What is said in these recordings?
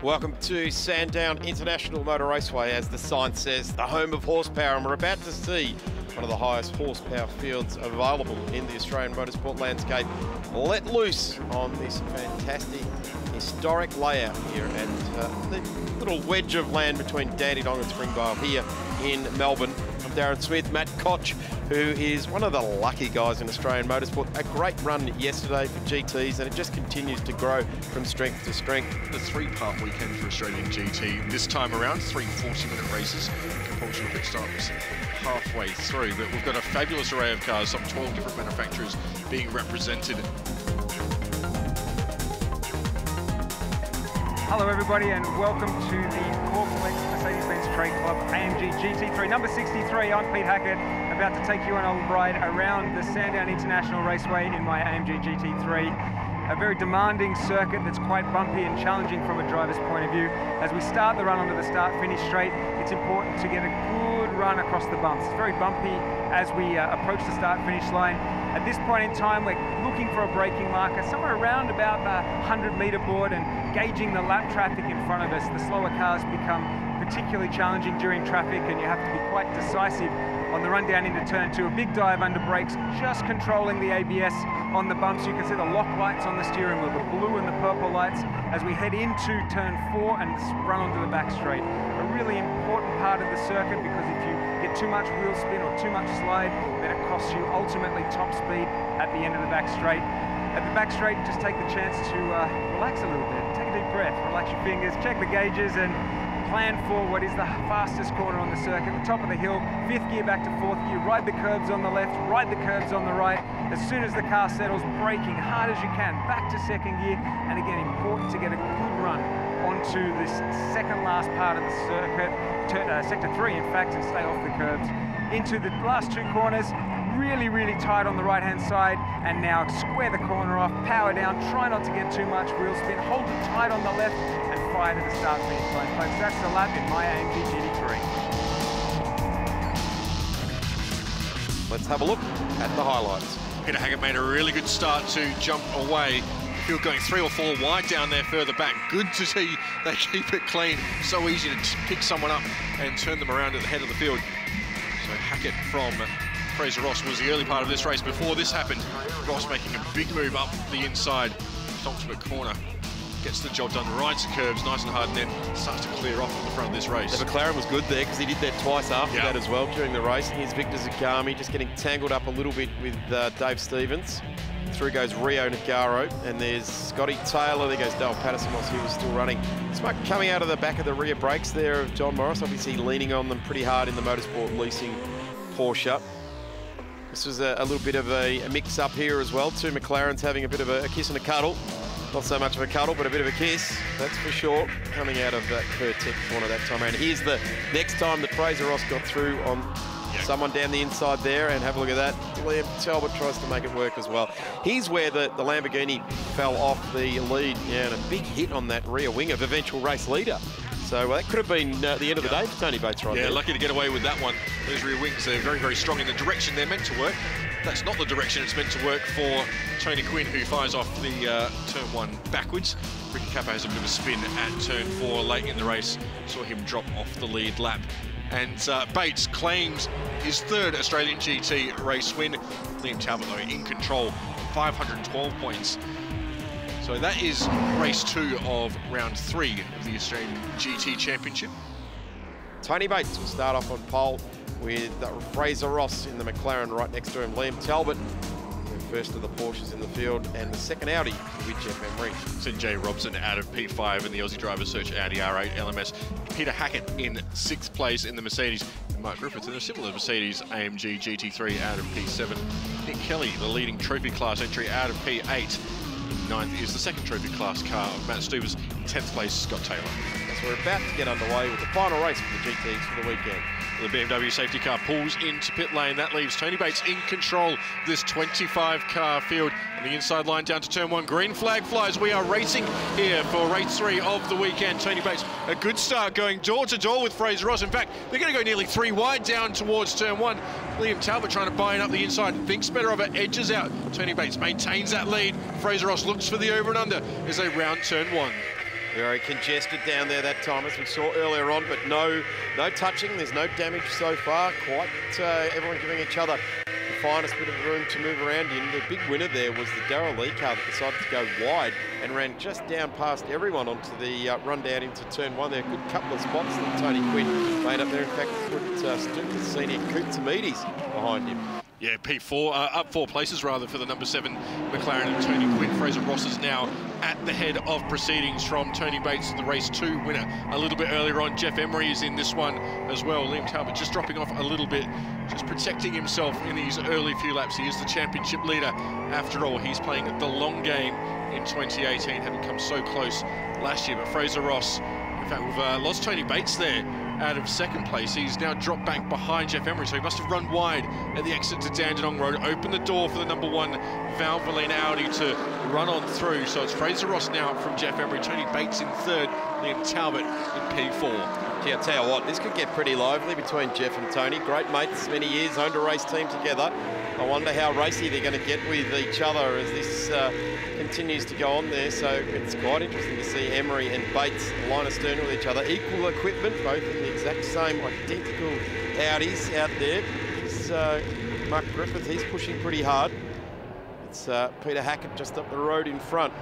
Welcome to Sandown International Motor Raceway, as the sign says, the home of horsepower, and we're about to see one of the highest horsepower fields available in the Australian motorsport landscape let loose on this fantastic historic layout here at the little wedge of land between Dandenong and Springvale here in Melbourne. I'm Darren Smith. Matt Koch, who is one of the lucky guys in Australian motorsport. A great run yesterday for GTs, and it just continues to grow from strength to strength. The three-part weekend for Australian GT. This time around, 3 40-minute races. Compulsory pit stop was halfway through, but we've got a fabulous array of cars, some 12 different manufacturers being represented. Hello everybody, and welcome to the Corplex Mercedes-Benz Trade Club AMG GT3 number 63. I'm Pete Hackett, about to take you on a ride around the Sandown International Raceway in my AMG GT3. A very demanding circuit that's quite bumpy and challenging from a driver's point of view. As we start the run onto the start-finish straight, it's important to get a good run across the bumps. It's very bumpy as we approach the start-finish line. At this point in time, we're looking for a braking marker somewhere around about the 100-metre board and gauging the lap traffic in front of us. The slower cars become particularly challenging during traffic, and you have to be quite decisive on the run down into turn 2. A big dive under brakes, just controlling the ABS on the bumps. You can see the lock lights on the steering wheel, the blue and the purple lights, as we head into turn 4 and run onto the back straight. A really important part of the circuit, because if you get too much wheel spin or too much slide, then it costs you ultimately top speed at the end of the back straight. At the back straight, just take the chance to relax a little bit, take a deep breath, relax your fingers, check the gauges, and plan for what is the fastest corner on the circuit, the top of the hill, 5th gear back to 4th gear, ride the curbs on the left, ride the curbs on the right. As soon as the car settles, braking hard as you can, back to 2nd gear, and again, important to get a good run onto this second last part of the circuit, sector 3 in fact, and stay off the curbs. Into the last 2 corners, really tight on the right-hand side, and now square the corner off, power down, try not to get too much wheel spin, hold it tight on the left, and fire to the start finish line. Folks, that's the lap in my AMG GT3. Let's have a look at the highlights. Peter Hackett made a really good start to jump away. Field going 3 or 4 wide down there further back. Good to see they keep it clean. So easy to pick someone up and turn them around at the head of the field. So Hackett from Fraser Ross was the early part of this race. Before this happened, Ross making a big move up the inside, ultimate corner, gets the job done, rides the curves nice and hard, and then starts to clear off at the front of this race. The McLaren was good there, because he did that twice after that as well during the race. Here's Victor Zagami just getting tangled up a little bit with Dave Stevens. Through goes Rio Nagaro, and there's Scotty Taylor. There goes Dale Patterson whilst he was still running. Smoke coming out of the back of the rear brakes there of John Morris, obviously leaning on them pretty hard in the motorsport leasing Porsche. This was a little bit of a mix-up here as well. 2 McLarens having a bit of a kiss and a cuddle. Not so much of a cuddle, but a bit of a kiss, that's for sure, coming out of that Curtec corner that time around. Here's the next time that Fraser Ross got through on someone down the inside there, and have a look at that. Liam Talbot tries to make it work as well. Here's where the Lamborghini fell off the lead, and a big hit on that rear wing of eventual race leader. So that could have been the end of the day for Tony Bates right there. Lucky to get away with that one. Those rear wings, they're very strong in the direction they're meant to work. That's not the direction it's meant to work for Tony Quinn, who fires off the turn 1 backwards. Ricky Cappo has a bit of a spin at turn 4 late in the race. Saw him drop off the lead lap. And Bates claims his 3rd Australian GT race win. Liam Talbot, though, in control, 512 points. So that is race 2 of round 3 of the Australian GT Championship. Tony Bates will start off on pole with Fraser Ross in the McLaren right next to him. Liam Talbot, the first of the Porsches in the field, and the second Audi with Jeff Emery. St J Robson out of P5 in the Aussie Driver Search Audi R8 LMS. Peter Hackett in 6th place in the Mercedes. And Mark Griffiths in a similar Mercedes AMG GT3 out of P7. Nick Kelly, the leading trophy class entry, out of P8. 9th is the second trophy class car of Matt Stubers. 10th place, Scott Taylor. As we're about to get underway with the final race for the GTs for the weekend. The BMW safety car pulls into pit lane. That leaves Tony Bates in control of this 25-car field. On the inside line down to turn 1. Green flag flies. We are racing here for race 3 of the weekend. Tony Bates, a good start going door to door with Fraser Ross. In fact, they're going to go nearly 3 wide down towards turn 1. Liam Talbot trying to buy in up the inside. Thinks better of it, edges out. Tony Bates maintains that lead. Fraser Ross looks for the over and under as they round turn 1. Very congested down there that time, as we saw earlier on, but no touching. There's no damage so far. Quite everyone giving each other the finest bit of room to move around in. The big winner there was the Darrell Lee car that decided to go wide and ran just down past everyone onto the run down into turn one there. A good couple of spots that Tony Quinn made up there. In fact, put Stuart senior Koutsamides behind him. Yeah, P4, up 4 places rather for the number 7 McLaren and Tony Quinn. Fraser Ross is now at the head of proceedings from Tony Bates, the race 2 winner. A little bit earlier on, Jeff Emery is in this one as well. Liam Talbot just dropping off a little bit, just protecting himself in these early few laps. He is the championship leader. After all, he's playing the long game in 2018, having come so close last year. But Fraser Ross, in fact, we've lost Tony Bates there out of 2nd place. He's now dropped back behind Jeff Emery, so he must have run wide at the exit to Dandenong Road, opened the door for the number 1 Valvoline Audi to run on through. So it's Fraser Ross now from Jeff Emery, Tony Bates in 3rd, Liam Talbot in P4. Gee, I'll tell you what, this could get pretty lively between Jeff and Tony. Great mates, many years, owned a race team together. I wonder how racy they're going to get with each other as this continues to go on there. So it's quite interesting to see Emery and Bates line astern with each other. Equal equipment, both in the exact same identical Audis out there. It's Mark Griffith, he's pushing pretty hard. It's Peter Hackett just up the road in front.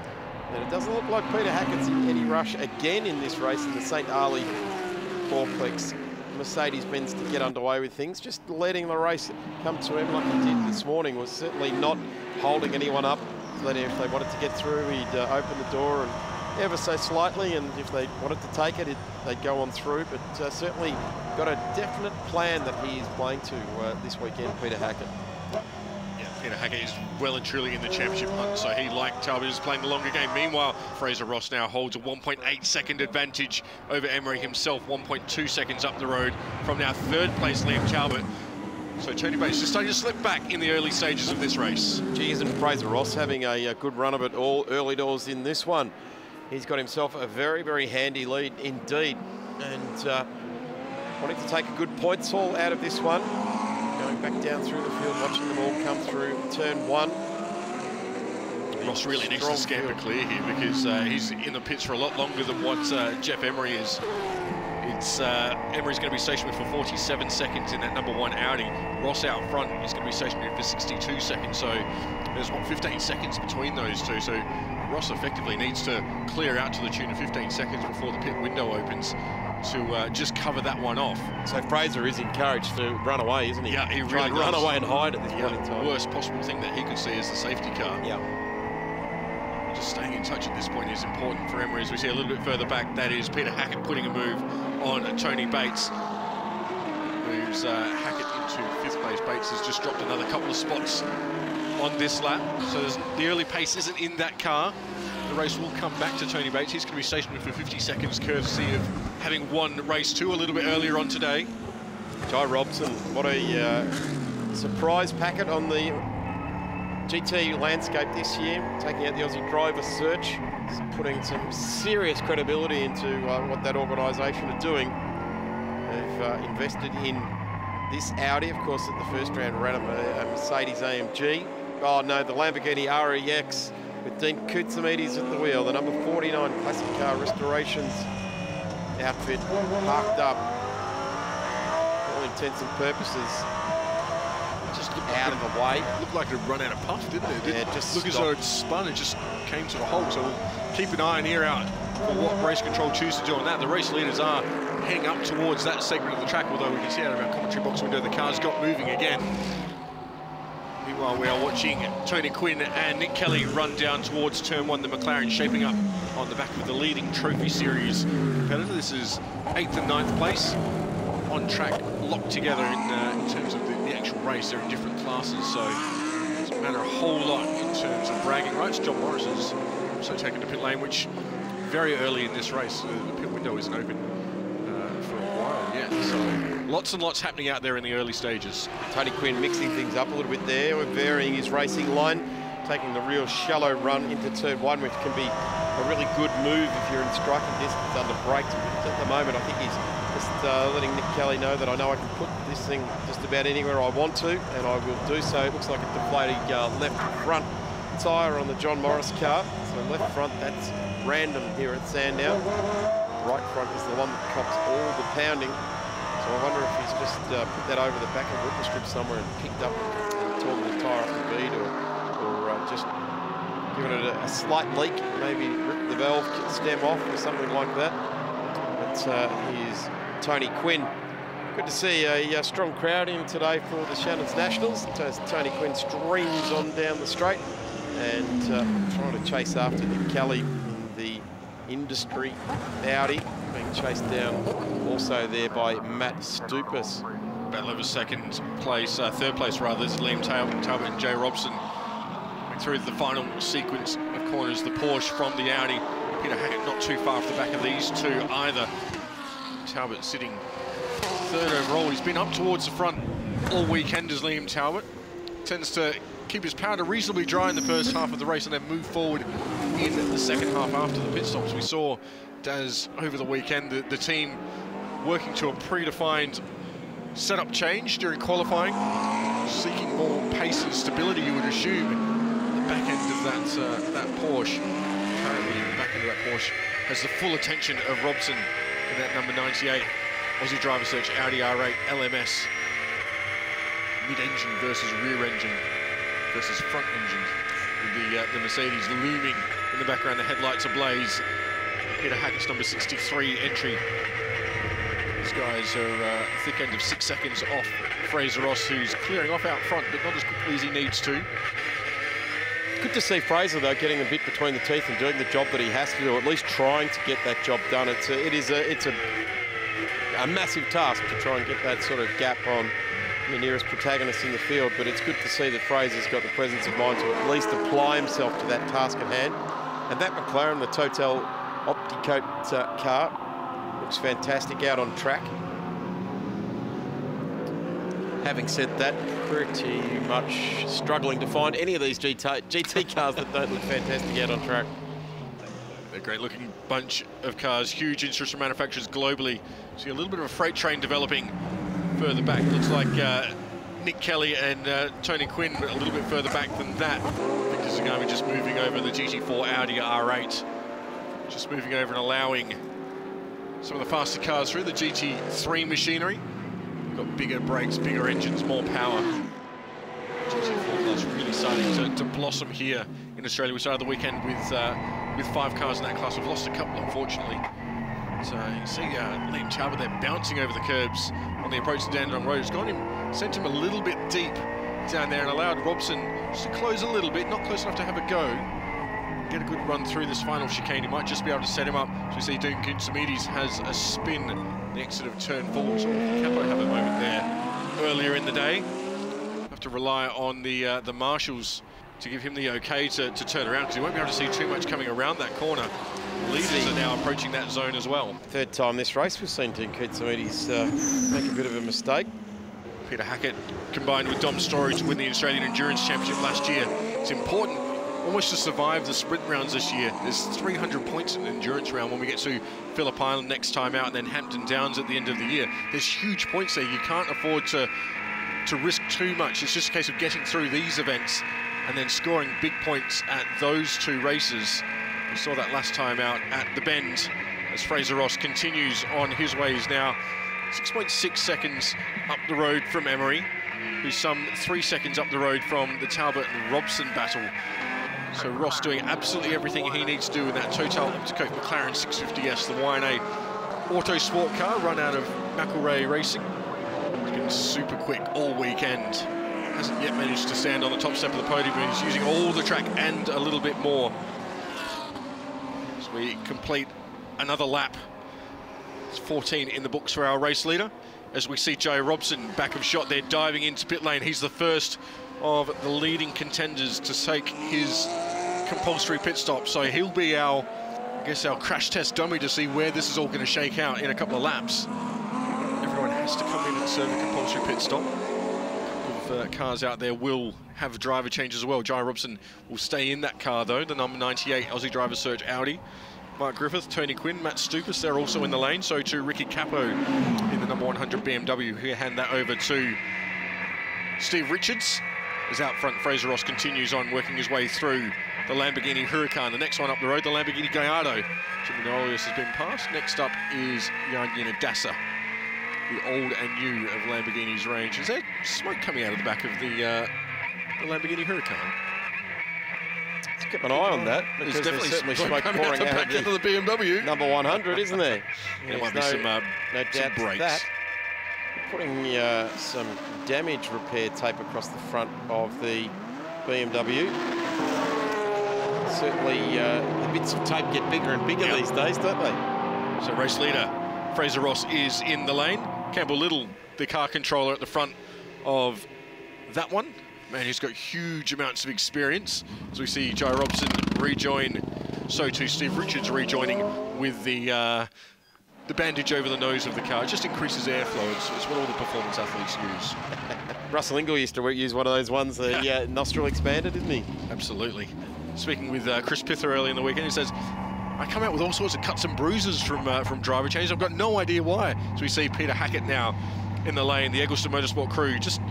And it doesn't look like Peter Hackett's in any rush again in this race in the St. Arley fourplex Mercedes-Benz to get underway with things. Just letting the race come to him like he did this morning. Was certainly not holding anyone up. If they wanted to get through, he'd open the door and ever so slightly, and if they wanted to take it, they'd go on through. But certainly got a definite plan that he is playing to this weekend, Peter Hackett. Yeah, Peter Hackett is well and truly in the championship hunt, so he, like Talbot, is playing the longer game. Meanwhile, Fraser Ross now holds a 1.8 second advantage over Emery himself, 1.2 seconds up the road from now 3rd place Liam Talbot. So Tony Bates is starting to slip back in the early stages of this race. Gee, isn't Fraser Ross having a good run of it all early doors in this one? He's got himself a very, very handy lead indeed. And wanting to take a good points haul out of this one. Going back down through the field, watching them all come through turn 1. Ross really needs to scamper clear here because he's in the pits for a lot longer than what Jeff Emery is. It's Emery's going to be stationary for 47 seconds in that number 1 Audi. Ross out front is going to be stationary for 62 seconds. So there's 15 seconds between those two. So Ross effectively needs to clear out to the tune of 15 seconds before the pit window opens to just cover that one off. So Fraser is encouraged to run away, isn't he? Yeah, he really does. Run away and hide at this point in time. The worst possible thing that he could see is the safety car. Yeah. Just staying in touch at this point is important for Emery. As we see a little bit further back, that is Peter Hackett putting a move on Tony Bates. Moves Hackett into 5th place. Bates has just dropped another couple of spots on this lap. So the early pace isn't in that car. The race will come back to Tony Bates. He's going to be stationary for 50 seconds, courtesy of having won race 2 a little bit earlier on today. Jai Robson, what a surprise packet on the GT landscape this year, taking out the Aussie driver search, putting some serious credibility into what that organisation are doing. They've invested in this Audi, of course, at the first round ran a Mercedes AMG. Oh no, the Lamborghini REX with Dean Koutsamides at the wheel, the number 49 classic car restorations outfit parked up, for all intents and purposes. Just out of the way. Looked like it had run out of puff, didn't it? Yeah, it just look as though it spun and just came to a halt. So we'll keep an eye and ear out for what race control choose to do on that. The race leaders are heading up towards that segment of the track, although we can see out of our commentary box window the cars got moving again. Meanwhile, we are watching Tony Quinn and Nick Kelly run down towards turn 1. The McLaren shaping up on the back of the leading Trophy Series competitor. This is 8th and 9th place. On track, locked together in terms of the actual race. They're in different classes, so it doesn't matter a whole lot in terms of bragging rights. John Morris has also taken to pit lane, which very early in this race, the pit window isn't open for a while yet. So lots and lots happening out there in the early stages. Tony Quinn mixing things up a little bit there, varying his racing line, taking the real shallow run into turn 1, which can be a really good move if you're in striking distance under brakes. But at the moment, I think he's just letting Nick Kelly know that I know I can put this thing just about anywhere I want to, and I will do so. It looks like a deflating left front tyre on the John Morris car. So left front, that's random here at Sandown. Right front is the one that cops all the pounding. So I wonder if he's just put that over the back of the ripper strip somewhere and picked up and torn the tyre off the bead, or just given it a slight leak, maybe ripped the valve stem off or something like that. But here's Tony Quinn. Good to see a strong crowd in today for the Shannons Nationals as Tony Quinn streams on down the straight and trying to chase after Nick Kelly in the industry Audi, being chased down also there by Matt Stupas. Battle over third place rather, is Liam Talbot and Jay Robson. Through the final sequence of corners, the Porsche from the Audi. Peter Hackett not too far off the back of these two either. Talbot sitting third overall. He's been up towards the front all weekend as Liam Talbot. Tends to keep his powder reasonably dry in the first half of the race and then move forward in the second half after the pit stops. We saw Daz over the weekend, the team working to a predefined setup change during qualifying, seeking more pace and stability, you would assume. Back end of that Porsche, currently the back end of that Porsche has the full attention of Robson in that number 98 Aussie Driver Search Audi R8 LMS. Mid-engine versus rear engine versus front engine, with the Mercedes looming in the background, the headlights ablaze. Peter Hackett's number 63 entry. These guys are thick end of 6 seconds off Fraser Ross, who's clearing off out front, but not as quickly as he needs to. Good to see Fraser, though, getting a bit between the teeth and doing the job that he has to do, at least trying to get that job done. It's a massive task to try and get that sort of gap on the nearest protagonist in the field, but it's good to see that Fraser's got the presence of mind to at least apply himself to that task at hand. And that McLaren, the Total Opticoat car, looks fantastic out on track. Having said that, pretty much struggling to find any of these GT cars that don't look fantastic out on track. They're a great-looking bunch of cars, huge interest from manufacturers globally. See a little bit of a freight train developing further back. Looks like Nick Kelly and Tony Quinn a little bit further back than that. Victor Zagami just moving over the GT4 Audi R8. Just moving over and allowing some of the faster cars through the GT3 machinery. Got bigger brakes, bigger engines, more power. GT4 class really starting to blossom here in Australia. We started the weekend with 5 cars in that class. We've lost a couple, unfortunately. So you can see Liam Talbot there bouncing over the curbs on the approach to Sandown Road. It's sent him a little bit deep down there and allowed Robson just to close a little bit, not close enough to have a go. Get a good run through this final chicane. He might just be able to set him up. So we see Duncan Samides has a spin the exit of turn 4. So Capo have a moment there earlier in the day. Have to rely on the marshals to give him the okay to turn around, because he won't be able to see too much coming around that corner. Leaders are now approaching that zone as well. Third time this race we've seen Duncan Samides make a bit of a mistake. Peter Hackett combined with Dom Storey to win the Australian Endurance Championship last year. It's important almost to survive the sprint rounds this year. There's 300 points in the endurance round when we get to Phillip Island next time out, and then Hampton Downs at the end of the year. There's huge points there. You can't afford to risk too much. It's just a case of getting through these events and then scoring big points at those 2 races. We saw that last time out at the Bend as Fraser Ross continues on his ways now. 6.6 seconds up the road from Emery, who's some 3 seconds up the road from the Talbot and Robson battle. So Ross doing absolutely everything he needs to do in that Total Opticoat McLaren 650S, the YNA auto sport car run out of McElrea Racing. He's been super quick all weekend. Hasn't yet managed to stand on the top step of the podium, but he's using all the track and a little bit more. As we complete another lap. It's 14 in the books for our race leader. As we see Jay Robson back of shot there, diving into pit lane. He's the first of the leading contenders to take his compulsory pit stop. So he'll be our crash test dummy to see where this is all going to shake out in a couple of laps. Everyone has to come in and serve a compulsory pit stop. A couple of cars out there will have driver changes as well. Jay Robson will stay in that car though, the number 98 Aussie Driver Search Audi. Mark Griffith, Tony Quinn, Matt Stupas, they're also in the lane. So too Ricky Capo in the number 100 BMW. He'll hand that over to Steve Richards. As out front, Fraser Ross continues on, working his way through the Lamborghini Huracan. The next one up the road, the Lamborghini Gallardo. Jimmy Nolius has been passed. Next up is Yanina Dassa, the old and new of Lamborghini's range. Is there smoke coming out of the back of the Lamborghini Huracan? Let's keep an eye on that, because there's definitely certainly smoke pouring out of the BMW. Number 100, isn't there? There might be some doubt brakes. That. Putting some damage repair tape across the front of the BMW. Certainly, the bits of tape get bigger and bigger these days, don't they? So race leader Fraser Ross is in the lane. Campbell Little, the car controller at the front of that one. Man, he's got huge amounts of experience. As we see Joe Robson rejoin, so too Steve Richards rejoining with the bandage over the nose of the car. It just increases airflow. It's what all the performance athletes use. Russell Ingall used to use one of those ones, the nostril expander, didn't he? Absolutely. Speaking with Chris Pither early in the weekend, he says, I come out with all sorts of cuts and bruises from driver change. I've got no idea why. So we see Peter Hackett now in the lane, the Eggleston Motorsport crew. Just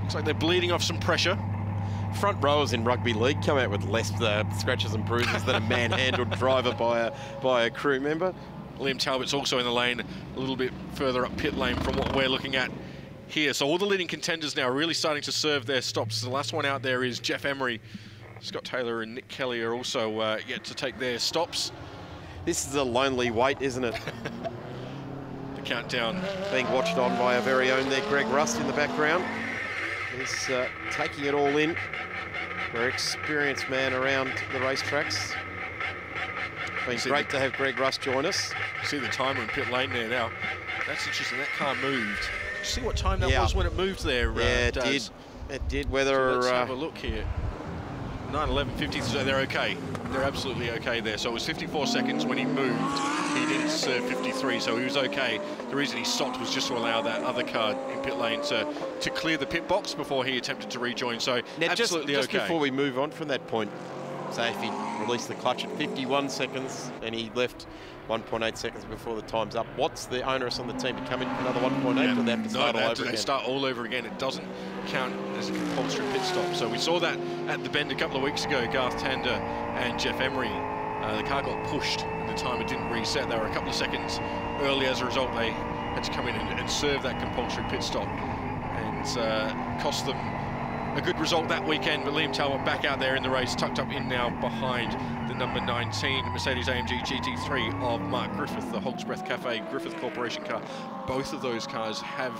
looks like they're bleeding off some pressure. Front rowers in rugby league come out with less scratches and bruises than a manhandled driver by a crew member. Liam Talbot's also in the lane, a little bit further up pit lane from what we're looking at here. So all the leading contenders now really starting to serve their stops. The last one out there is Jeff Emery. Scott Taylor and Nick Kelly are also yet to take their stops. This is a lonely wait, isn't it? The countdown. Being watched on by our very own there, Greg Rust in the background. He's taking it all in. Very experienced man around the racetracks. Been great to have Greg Rust join us. See the timer in pit lane there now. That's interesting, that car moved. Did you see what time that was when it moved there? Yeah, it did. It did. Whether so let's have a look here. 9:11:50, so they're okay. They're absolutely okay there. So it was 54 seconds when he moved. He didn't serve 53, so he was okay. The reason he stopped was just to allow that other car in pit lane to clear the pit box before he attempted to rejoin. So now, absolutely just okay. Before we move on from that point, say if he released the clutch at 51 seconds and he left 1.8 seconds before the time's up, what's the onus on the team to come in for another 1.8? Or they have to start all over again? They start all over again. It doesn't count as a compulsory pit stop. So we saw that at the bend a couple of weeks ago. Garth Tander and Jeff Emery, the car got pushed and the timer didn't reset. They were a couple of seconds early. As a result, they had to come in and serve that compulsory pit stop, and cost them a good result that weekend. But Liam Talbot back out there in the race, tucked up in now behind the number 19 Mercedes-AMG GT3 of Mark Griffith, the Hog's Breath Cafe Griffith Corporation car. Both of those cars have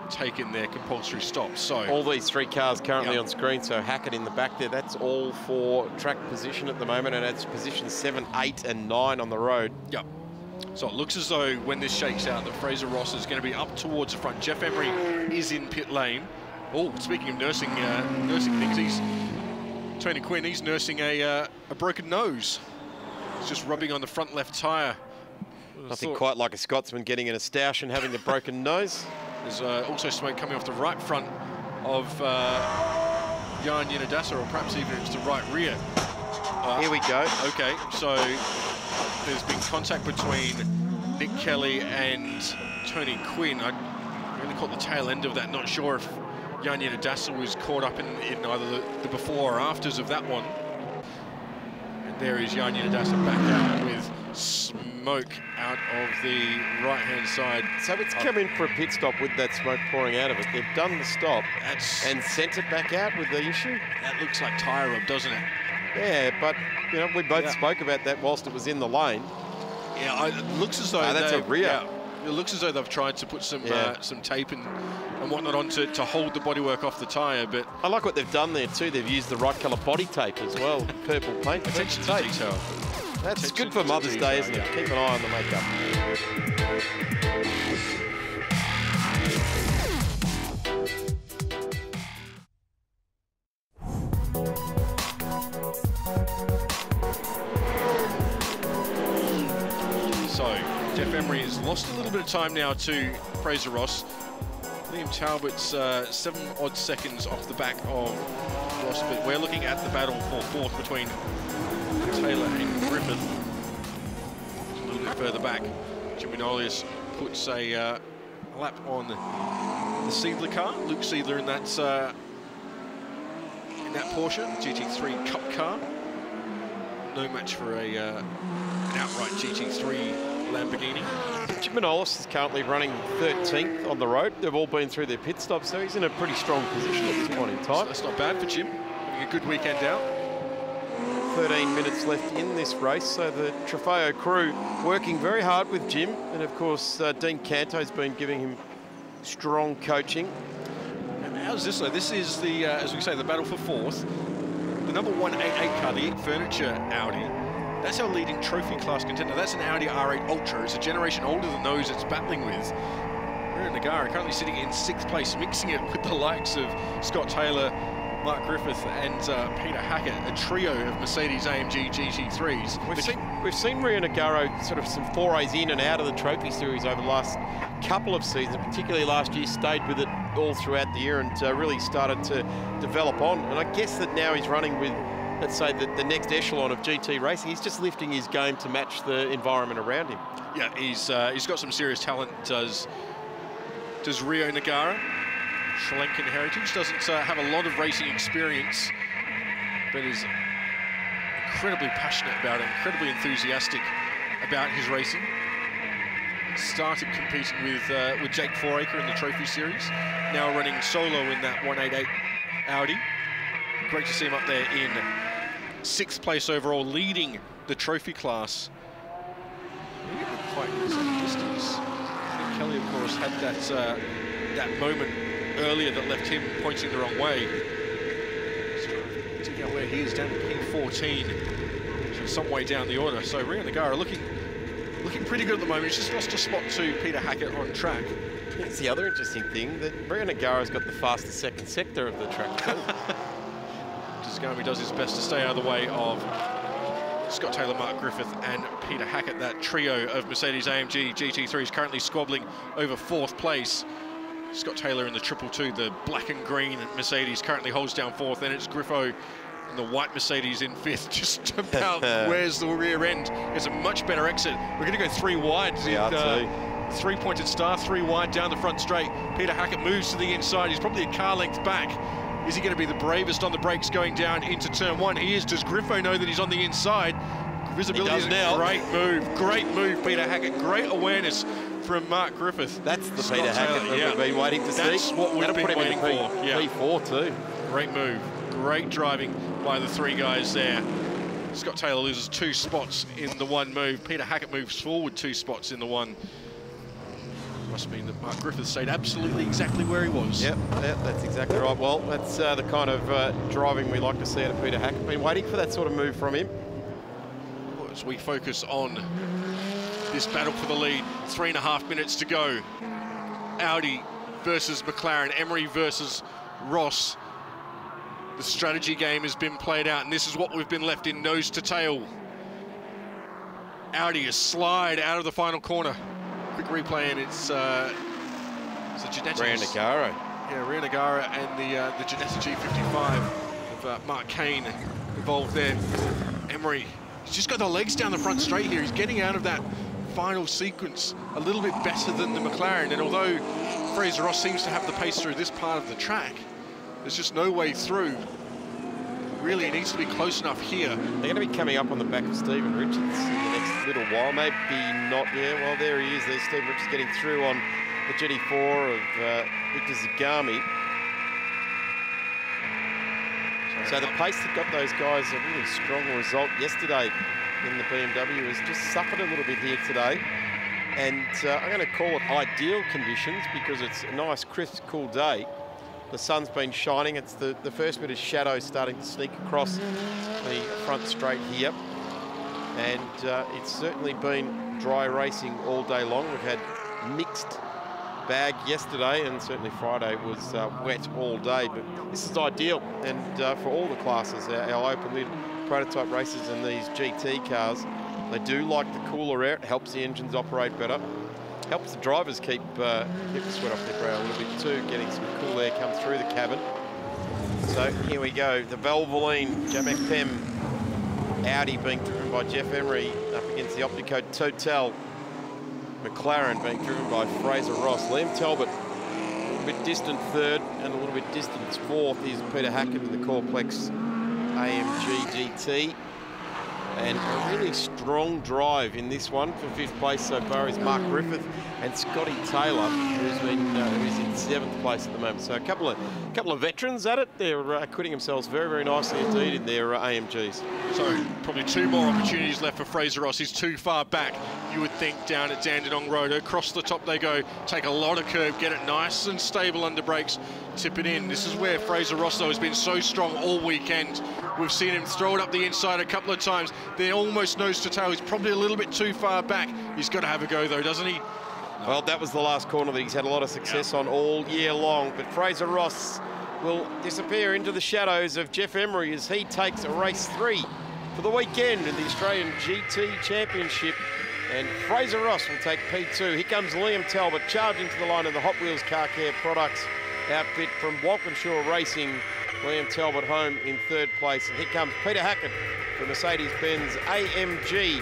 taken their compulsory stops. So all these three cars currently on screen, so Hackett in the back there, that's all for track position at the moment, and it's position 7, 8 and 9 on the road. Yep. So it looks as though when this shakes out that Fraser Ross is going to be up towards the front. Jeff Emery is in pit lane. Oh, speaking of nursing things, Tony Quinn, he's nursing a broken nose. He's just rubbing on the front left tyre. Nothing quite like a Scotsman getting in a stoush and having a broken nose. There's also smoke coming off the right front of Yanina Dassa, or perhaps even it's the right rear. Here we go. Okay, so there's been contact between Nick Kelly and Tony Quinn. I really caught the tail end of that, not sure if Yanina Dassa was caught up in either the before or afters of that one. And there is Yanina Dassa back out with smoke out of the right-hand side. So it's come in for a pit stop with that smoke pouring out of it. They've done the stop and sent it back out with the issue. That looks like tyre rub, doesn't it? Yeah, but you know, we both spoke about that whilst it was in the lane. Yeah, it looks as though that's a rear. Yeah, it looks as though they've tried to put some tape and whatnot on to hold the bodywork off the tyre, but I like what they've done there too. They've used the right colour body tape as well, purple paint. Attention to detail. That's good for Mother's Day, isn't it? Keep an eye on the makeup. So Jeff Emery has lost a little bit of time now to Fraser Ross. Liam Talbot's 7 odd seconds off the back of Ross, but we're looking at the battle for fourth between Taylor and Griffith. A little bit further back, Jimmy Nolius puts a lap on the Seidler car. Luke Seidler in that Porsche GT3 Cup car. no match for an outright GT3 Lamborghini. Jim Manolis is currently running 13th on the road. They've all been through their pit stops, so he's in a pretty strong position at this point in time. That's not bad for Jim. Having a good weekend out. 13 minutes left in this race, so the Trofeo crew working very hard with Jim, and of course Dean Canto's been giving him strong coaching. And how's this though? This is the, as we say, the battle for fourth. The number 188 car, the Furniture Audi. That's our leading trophy class contender. That's an Audi R8 Ultra. It's a generation older than those it's battling with. Rio Nagara currently sitting in 6th place, mixing it with the likes of Scott Taylor, Mark Griffith and Peter Hackett, a trio of Mercedes-AMG GT3s. We've seen Rio Nagaro sort of some forays in and out of the trophy series over the last couple of seasons, particularly last year, stayed with it all throughout the year and really started to develop on. And I guess that now he's running with, let's say, the next echelon of GT racing. He's just lifting his game to match the environment around him. Yeah, he's got some serious talent, does Rio Nagara. Sri Lankan heritage, doesn't have a lot of racing experience, but is incredibly passionate about it, incredibly enthusiastic about his racing. Started competing with Jake Foraker in the Trophy Series, now running solo in that 188 Audi. Great to see him up there in 6th place overall, leading the trophy class. Quite easy distance. I think Kelly, of course, had that moment earlier that left him pointing the wrong way. Check out where he is, down to P14, so some way down the order. So Rio Nagara looking pretty good at the moment. He's just lost a spot to Peter Hackett on track. It's the other interesting thing, that Rio Nagara's got the fastest second sector of the track too. Desgami does his best to stay out of the way of Scott Taylor, Mark Griffith and Peter Hackett. That trio of Mercedes-AMG GT3s currently squabbling over 4th place. Scott Taylor in the 222, the black and green Mercedes, currently holds down 4th. Then it's Griffo in the white Mercedes in 5th. Just about where's the rear end. It's a much better exit. We're going to go 3 wide. Three-pointed star, 3 wide down the front straight. Peter Hackett moves to the inside. He's probably a car length back. Is he going to be the bravest on the brakes going down into turn 1? He is. Does Griffo know that he's on the inside? Visibility is now. Great move, Peter Hackett. Great awareness from Mark Griffith. That's the Peter Hackett that we've been waiting to see. That's what we've been waiting for. P4 too. Great move. Great driving by the 3 guys there. Scott Taylor loses 2 spots in the 1 move. Peter Hackett moves forward 2 spots in the 1. Must mean that Mark Griffith stayed absolutely exactly where he was. Yep, that's exactly right. Well, that's the kind of driving we like to see out of Peter Hackett. Been waiting for that sort of move from him. As we focus on this battle for the lead, 3.5 minutes to go. Audi versus McLaren, Emery versus Ross. The strategy game has been played out, and this is what we've been left in nose to tail. Audi is slide out of the final corner. Quick replay, and it's a Ginetta. Rio Nagara. Yeah, Rio Nagara and the Ginetta G55 of Mark Kane involved there. Emery, he's just got the legs down the front straight here. He's getting out of that final sequence a little bit better than the McLaren, and although Fraser Ross seems to have the pace through this part of the track, there's just no way through. Really, it needs to be close enough here. They're going to be coming up on the back of Stephen Richards in the next little while. Maybe not. Yeah, well, there he is. There's Stephen Richards getting through on the GT4 of Victor Zagami. So the pace that got those guys a really strong result yesterday in the BMW has just suffered a little bit here today. And I'm going to call it ideal conditions because it's a nice, crisp, cool day. The sun's been shining. It's the first bit of shadow starting to sneak across the front straight here. And it's certainly been dry racing all day long. We've had mixed bag yesterday, and certainly Friday was wet all day. But this is ideal, and for all the classes, our open lid prototype races and these GT cars, they do like the cooler air. It helps the engines operate better. Helps the drivers keep the sweat off their brow a little bit too, getting some cool air come through the cabin. So here we go, the Valvoline Jamek Pem Audi being driven by Jeff Emery up against the Optico Total McLaren being driven by Fraser Ross. Liam Talbot, a little bit distant 3rd and a little bit distant 4th. Here's Peter Hackett in the Corplex AMG GT. And a really strong drive in this one for 5th place so far is Mark Griffith and Scotty Taylor, who's in 7th place at the moment. So a couple of veterans at it. They're acquitting themselves very, very nicely indeed in their AMGs. So probably 2 more opportunities left for Fraser Ross. He's too far back, you would think, down at Dandenong Road. Across the top they go, take a lot of curve, get it nice and stable under brakes, tip it in. This is where Fraser Ross, though, has been so strong all weekend. We've seen him throw it up the inside a couple of times. They're almost nose to tail. He's probably a little bit too far back. He's got to have a go, though, doesn't he? Well, that was the last corner that he's had a lot of success on all year long. But Fraser Ross will disappear into the shadows of Jeff Emery as he takes a race 3 for the weekend in the Australian GT Championship. And Fraser Ross will take P2. Here comes Liam Talbot charging to the line of the Hot Wheels Car Care Products outfit from Walkinshaw Racing. Liam Talbot home in 3rd place. And here comes Peter Hackett from Mercedes-Benz AMG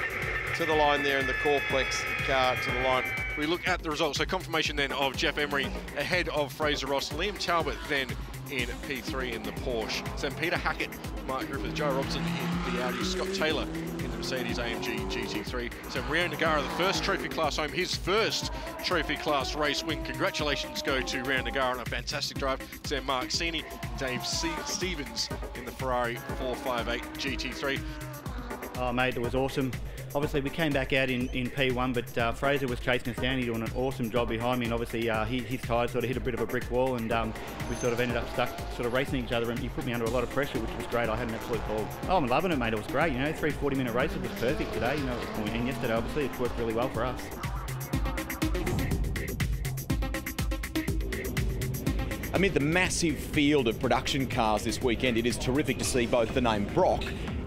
to the line there in the Corplex car to the line. We look at the results. So confirmation then of Jeff Emery ahead of Fraser Ross. Liam Talbot then in P3 in the Porsche. So Peter Hackett, Mark Griffith, Joe Robson in the Audi, Scott Taylor in the Mercedes AMG GT3. So Rio Nagara, the first trophy class home, his first trophy class race win. Congratulations go to Rio Nagara on a fantastic drive. So Mark Sini, Dave Stevens in the Ferrari 458 GT3. Oh, mate, it was awesome. Obviously, we came back out in P1, but Fraser was chasing us down. He doing an awesome job behind me, and obviously his tyres sort of hit a bit of a brick wall, and we sort of ended up stuck sort of racing each other, and he put me under a lot of pressure, which was great. I had an absolute ball. Oh, I'm loving it, mate. It was great. You know, 3 40-minute races was perfect today. You know, and yesterday, obviously, it's worked really well for us. Amid the massive field of production cars this weekend, it is terrific to see both the name Brock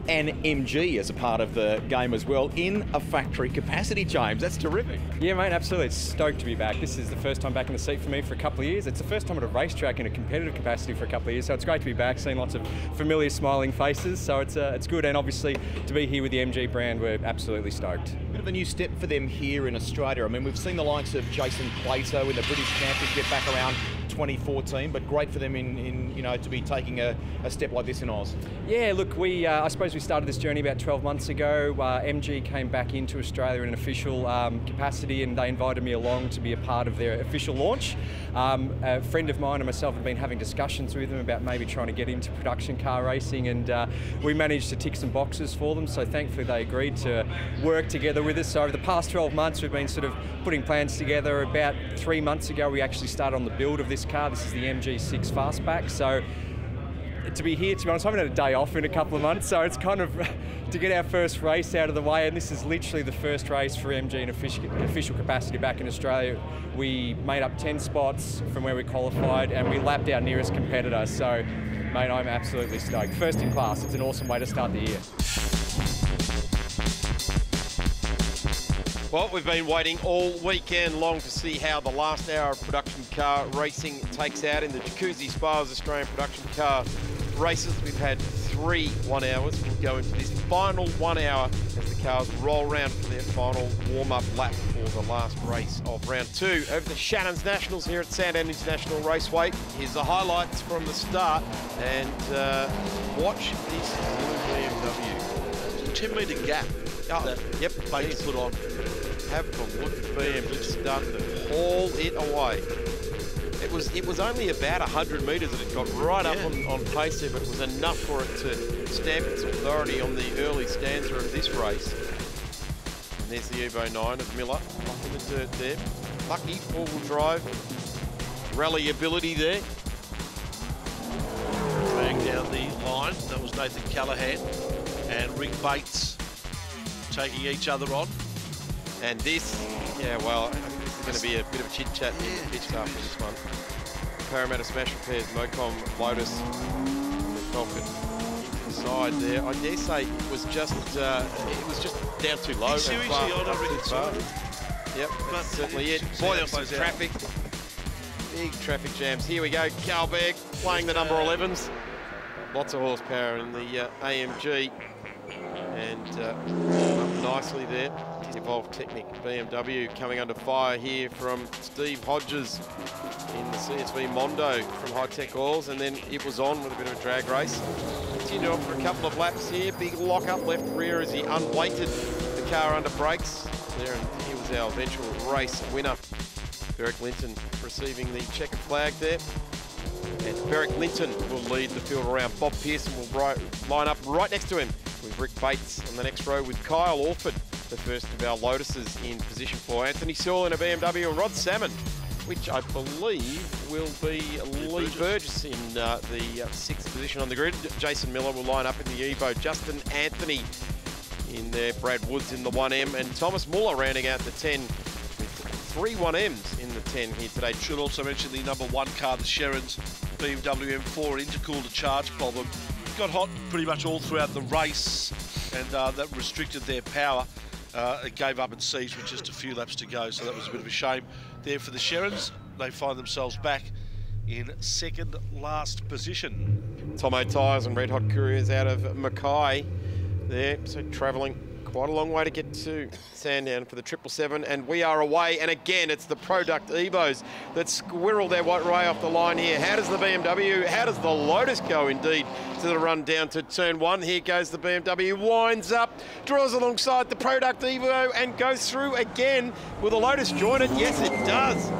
and MG as a part of the game as well in a factory capacity, James. That's terrific. Yeah, mate, absolutely. It's stoked to be back. This is the first time back in the seat for me for a couple of years. It's the first time at a racetrack in a competitive capacity for a couple of years, so it's great to be back, seeing lots of familiar smiling faces, so it's good, and obviously to be here with the MG brand, we're absolutely stoked. Bit of a new step for them here in Australia. I mean, we've seen the likes of Jason Plato in the British Championship back around 2014, but great for them in you know, to be taking a step like this in Oz. Yeah, look, I suppose we started this journey about 12 months ago. MG came back into Australia in an official capacity, and they invited me along to be a part of their official launch. A friend of mine and myself have been having discussions with them about maybe trying to get into production car racing, and we managed to tick some boxes for them, so thankfully they agreed to work together with us. So over the past 12 months we've been sort of putting plans together. About 3 months ago we actually started on the build of this car. This is the MG6 Fastback. So to be here, to be honest, I haven't had a day off in a couple of months, so it's kind of to get our first race out of the way, and this is literally the first race for MG in official capacity back in Australia. We made up 10 spots from where we qualified, and we lapped our nearest competitor, so mate, I'm absolutely stoked. First in class. It's an awesome way to start the year. Well, we've been waiting all weekend long to see how the last hour of production car racing takes out in the Jacuzzi Spas Australian production car races. We've had 3 1 hours. We'll go into this final 1 hour as the cars roll around for their final warm-up lap for the last race of round 2 over the Shannons Nationals here at Sandown International Raceway. Here's the highlights from the start, and watch this BMW. 10-metre gap. Oh, yep, Bates put on. Have a look at BM just starting to haul it away. It was only about 100 metres that it got right up on pace there, but it was enough for it to stamp its authority on the early stanza of this race. And there's the Evo 9 of Miller up in the dirt there. Lucky four-wheel drive, rally ability there. Drag down the line. That was Nathan Callahan and Rick Bates taking each other on. And this, yeah, well, I think this is going to be a bit of a chit-chat in the pitch after this one. Parramatta Smash Repairs, Mocom, Lotus, and the Falcon inside there. I dare say it was just down too low. Seriously, I don't reckon so. Yep, that's certainly it. Boy, there was some traffic. Big traffic jams. Here we go, Carlberg playing the number 11s. Lots of horsepower in the AMG. And up nicely there. Evolved Technic BMW coming under fire here from Steve Hodges in the CSV Mondo from High Tech Oils, and then it was on with a bit of a drag race. continue on for a couple of laps here. Big lock up left rear as he unweighted the car under brakes. There, and he was our eventual race winner. Beric Linton receiving the checkered flag there. And Beric Linton will lead the field around. Bob Pearson will line up right next to him with Rick Bates on the next row with Kyle Orford, the first of our Lotuses in position for Anthony Sewell in a BMW, and Rod Salmon, which I believe will be Lee Burgess in the 6th position on the grid. Jason Miller will line up in the Evo. Justin Anthony in there. Brad Woods in the 1M. And Thomas Muller rounding out the 10 with 3 1Ms in the 10 here today. Should also mention the number 1 car, the Shannons BMW M4 intercooler charge problem. Got hot pretty much all throughout the race, and that restricted their power. It gave up and seized with just a few laps to go, so that was a bit of a shame there for the Shannons. They find themselves back in second last position. Tomo Tyres and Red Hot Couriers out of Mackay there, so travelling quite a long way to get to Sandown for the 777, and we are away. And again, it's the Product Evos that squirrel their way off the line here. How does the BMW, how does the Lotus go indeed to the run down to turn 1? Here goes the BMW, winds up, draws alongside the Product Evo and goes through again. Will the Lotus join it? Yes, it does.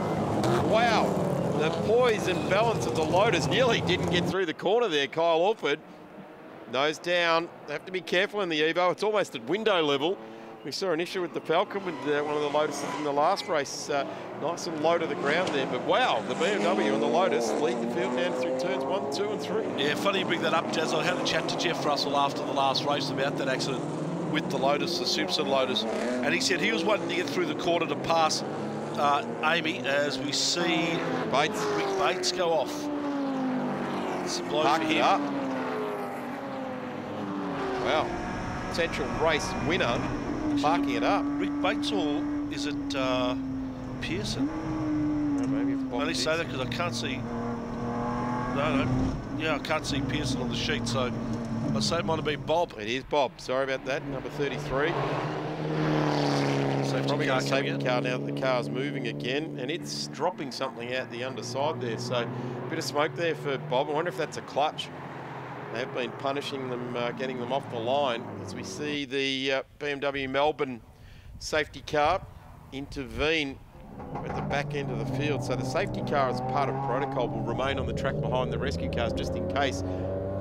Wow, the poise and balance of the Lotus nearly didn't get through the corner there. Kyle Orford, nose down. They have to be careful in the Evo. It's almost at window level. We saw an issue with the Falcon with one of the Lotuses in the last race. Nice and low to the ground there. But wow, the BMW and the Lotus lead the field down through turns 1, 2 and 3. Yeah, funny you bring that up, Jazz. I had a chat to Jeff Russell after the last race about that accident with the Lotus, the Simpson Lotus. And he said he was wanting to get through the corner to pass Amy, as we see Rick Bates go off. It's a blow for him. Up. Wow, potential race winner, parking it up. Rick Bates, or is it Pearson? Maybe it's Bob. I only say that because I can't see. No. Yeah, I can't see Pearson on the sheet, so I'd say it might have been Bob. It is Bob. Sorry about that. Number 33. So probably a safety car now that the car's moving again, and it's dropping something out the underside there. So a bit of smoke there for Bob. I wonder if that's a clutch. They've been punishing them, getting them off the line, as we see the BMW Melbourne safety car intervene at the back end of the field. So the safety car, as part of protocol, will remain on the track behind the rescue cars just in case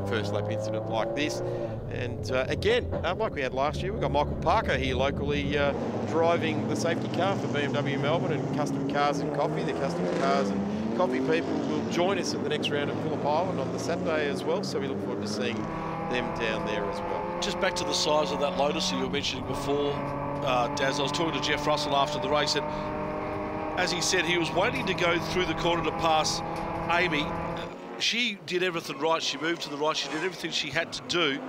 first lap incident like this. And again, like we had last year, we've got Michael Parker here locally driving the safety car for BMW Melbourne, and Custom Cars and Coffee. The Custom Cars and Coffee people will join us at the next round at Phillip Island on the Saturday as well, so we look forward to seeing them down there as well. Just back to the size of that Lotus that you were mentioning before, Daz. I was talking to Jeff Russell after the race, and as he said, he was waiting to go through the corner to pass Amy. She did everything right. She moved to the right. She did everything she had to do.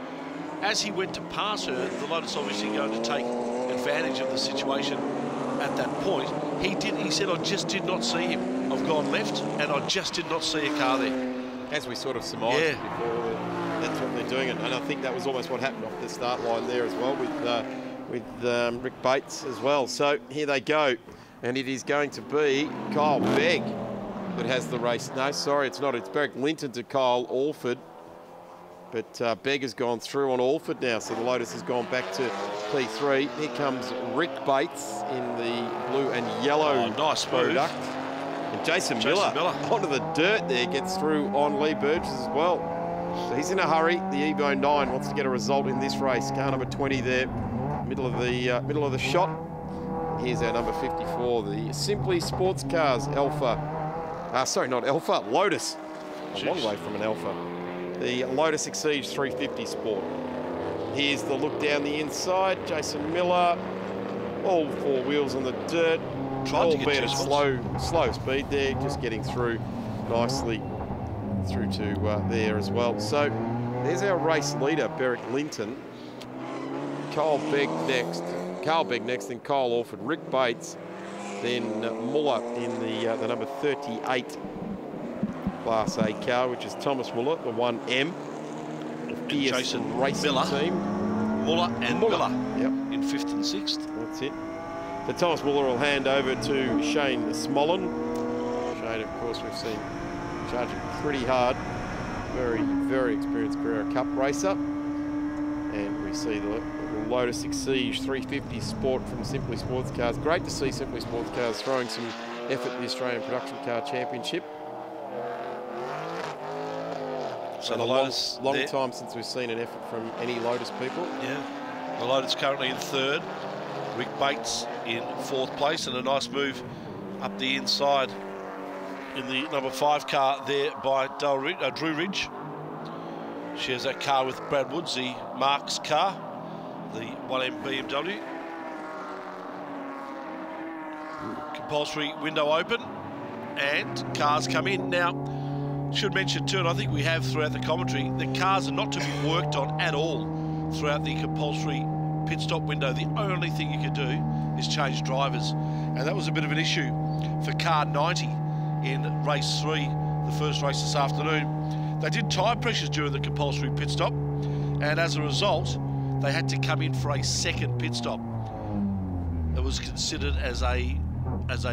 As he went to pass her, the Lotus obviously going to take advantage of the situation at that point. He said, I just did not see him. I've gone left, and I just did not see a car there. As we sort of surmised before, that's what they're doing. And I think that was almost what happened off the start line there as well with Rick Bates as well. So here they go. And it is going to be Kyle Begg that has the race. No, sorry, it's not. It's Beric Linton to Kyle Orford. But Begg has gone through on Orford now, so the Lotus has gone back to P3. Here comes Rick Bates in the blue and yellow nice product. And Jason Miller onto the dirt there, gets through on Lee Burgess as well. So he's in a hurry. The Evo 9 wants to get a result in this race. Car number 20 there, middle of the shot. Here's our number 54, the Simply Sports Cars Alpha. Sorry, not Alpha, Lotus. A long way from an Alpha. The Lotus Exige 350 Sport. Here's the look down the inside. Jason Miller, all four wheels on the dirt. Albeit at slow speed there, just getting through nicely through to there as well. So there's our race leader, Beric Linton. Carl Begg next, then Kyle Orford, Rick Bates, then Muller in the number 38 Class A car, which is Thomas Muller, the 1M. The Jason Racing Miller, team. Muller and Miller yep. in 5th and 6th. That's it. So Thomas Muller will hand over to Shane Smollen. Shane, of course, we've seen charging pretty hard very, very experienced Carrera Cup racer. And we see the Lotus Exige 350 Sport from Simply Sports Cars. Great to see Simply Sports Cars throwing some effort in the Australian Production Car Championship. So and the a Lotus long time since we've seen an effort from any Lotus people. Yeah, the Lotus currently in third. Rick Bates in fourth place, and a nice move up the inside in the number 5 car there by Drew Ridge. Shares that car with Brad Woods, the Marks car, the 1M BMW. Compulsory window open, and cars come in. Now, should mention too, and I think we have throughout the commentary, the cars are not to be worked on at all throughout the compulsory pit stop window. The only thing you can do is change drivers, and that was a bit of an issue for car 90 in race 3, the first race this afternoon. They did tyre pressures during the compulsory pit stop, and as a result, they had to come in for a second pit stop. It was considered as a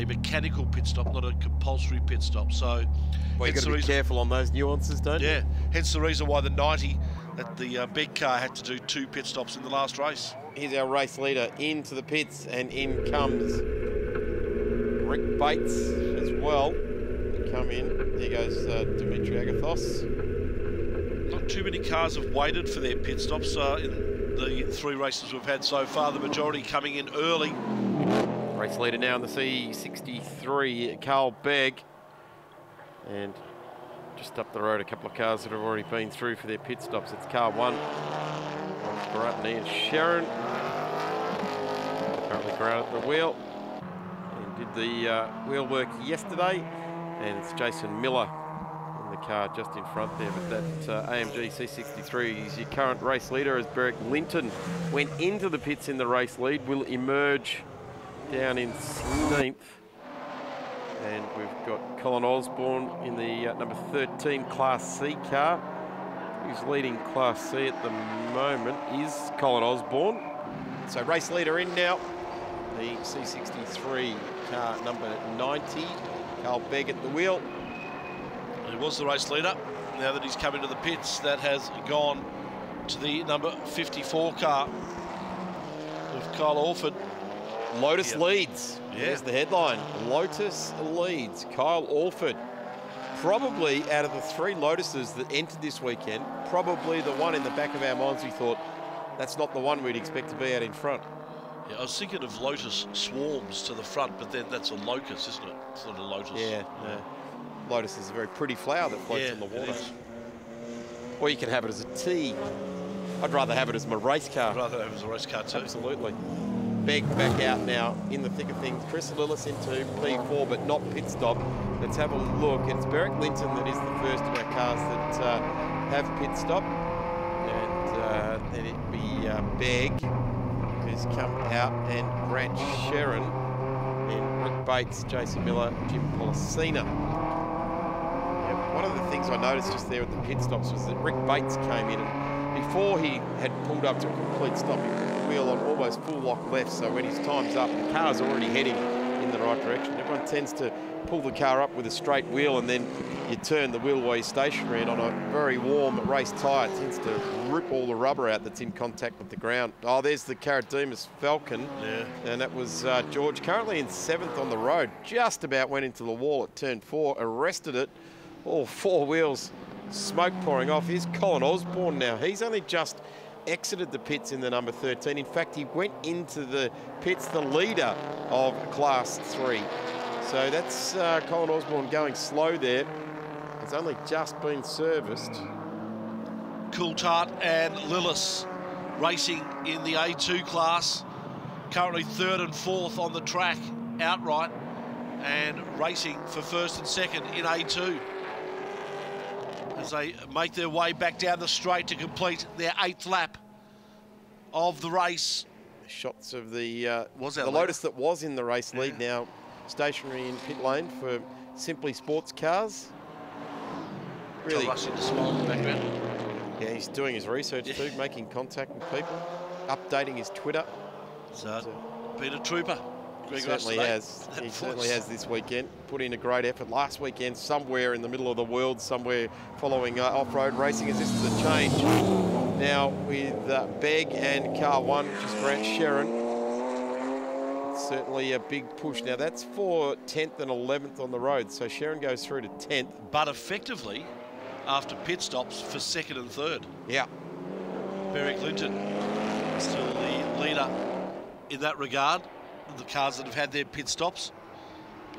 mechanical pit stop, not a compulsory pit stop. So, well, you've got to be careful on those nuances, don't you? Yeah, hence the reason why the 90 at the big car had to do 2 pit stops in the last race. Here's our race leader into the pits, and in comes Rick Bates as well. Come in. There goes Dimitri Agathos. Not too many cars have waited for their pit stops in the 3 races we've had so far. The majority coming in early. Race leader now in the C63, Carl Begg. And just up the road, a couple of cars that have already been through for their pit stops. It's car 1. Baratney and Sharon. Currently Grant at the wheel. And did the wheel work yesterday. And it's Jason Miller in the car just in front there. But that AMG C63 is your current race leader, as Beric Linton went into the pits in the race lead, will emerge down in 16th. And we've got Colin Osborne in the number 13 Class C car. Who's leading Class C at the moment is Colin Osborne. So race leader in now. The C63 car number 90. Carl Begg at the wheel. He was the race leader. Now that he's come into the pits, that has gone to the number 54 car with Kyle Orford. Lotus leads. Yeah. There's the headline. Lotus leads. Kyle Orford. Probably out of the 3 Lotuses that entered this weekend, probably the one in the back of our minds we thought, that's not the one we'd expect to be out in front. Yeah, I was thinking of Lotus Swarms to the front, but then that's a locust, isn't it? It's not a Lotus. Yeah, no. Lotus is a very pretty flower that floats on the water. Or you can have it as a T. I'd rather have it as my race car. I'd rather have it as a race car too. Absolutely. Begg back out now in the thick of things. Chris Lillis into P4, but not pit stop. Let's have a look. It's Beric Linton that is the first of our cars that have pit stop. And then it'd be Begg, who's come out, and Grant Sharon, and Rick Bates, Jason Miller, Jim Policina. One of the things I noticed just there at the pit stops was that Rick Bates came in, and before he had pulled up to a complete stop, he put the wheel on almost full lock left, so when his time's up, the car's already heading in the right direction. Everyone tends to pull the car up with a straight wheel, and then you turn the wheel while you're stationary, and on a very warm race tyre, it tends to rip all the rubber out that's in contact with the ground. Oh, there's the Carademus Falcon. Yeah. And that was George, currently in 7th on the road. Just about went into the wall at turn 4, arrested it. All 4 wheels, smoke pouring off. Here's Colin Osborne now. He's only just exited the pits in the number 13. In fact, he went into the pits, the leader of Class 3. So that's Colin Osborne going slow there. It's only just been serviced. Coulthard and Lillis racing in the A2 class. Currently 3rd and 4th on the track outright, and racing for 1st and 2nd in A2. As they make their way back down the straight to complete their 8th lap of the race. Shots of the leader? Lotus that was in the race lead, now stationary in pit lane for Simply Sports Cars. Really rushing to smile in the background. Yeah, he's doing his research too, making contact with people, updating his Twitter. So, Peter Trooper He certainly has. He certainly has this weekend. Put in a great effort last weekend, somewhere in the middle of the world, somewhere following off-road racing, as this is a change. Now with Begg and car 1, which is Grant Sherrin. Certainly a big push. Now that's for 10th and 11th on the road, so Sherrin goes through to 10th. But effectively, after pit stops, for 2nd and 3rd. Yeah. Barry Clinton still the leader in that regard. The cars that have had their pit stops.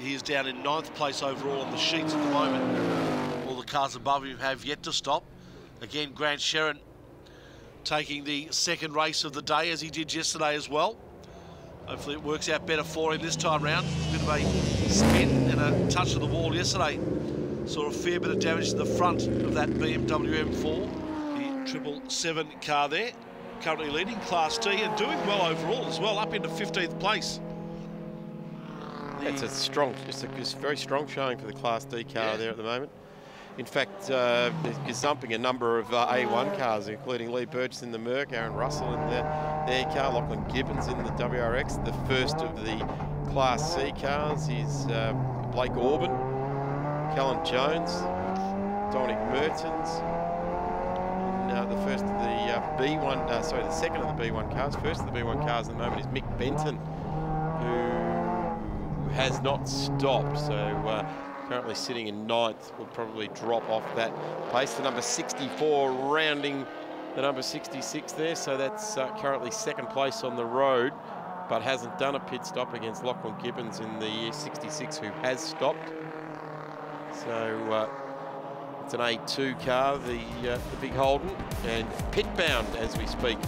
He is down in 9th place overall on the sheets at the moment. All the cars above him have yet to stop. Again, Grant Sherrin taking the 2nd race of the day, as he did yesterday as well. Hopefully it works out better for him this time round. A bit of a spin and a touch of the wall yesterday. Saw a fair bit of damage to the front of that BMW M4. The 777 car there. Currently leading Class T and doing well overall as well, up into 15th place. It's a strong, just a very strong showing for the Class D car there at the moment. In fact, they're gazumping a number of A1 cars, including Lee Burgess in the Merc, Aaron Russell in their car, Lachlan Gibbons in the WRX. The first of the Class C cars is Blake Orban, Callan Jones, Dominic Mertens. The first of the the second of the B1 cars. First of the B1 cars at the moment is Mick Benton, who has not stopped. So currently sitting in 9th, will probably drop off that pace. The number 64 rounding the number 66 there. So that's currently 2nd place on the road, but hasn't done a pit stop against Lachlan Gibbons in the 66, who has stopped. So it's an A2 car, the big Holden, and pit bound as we speak.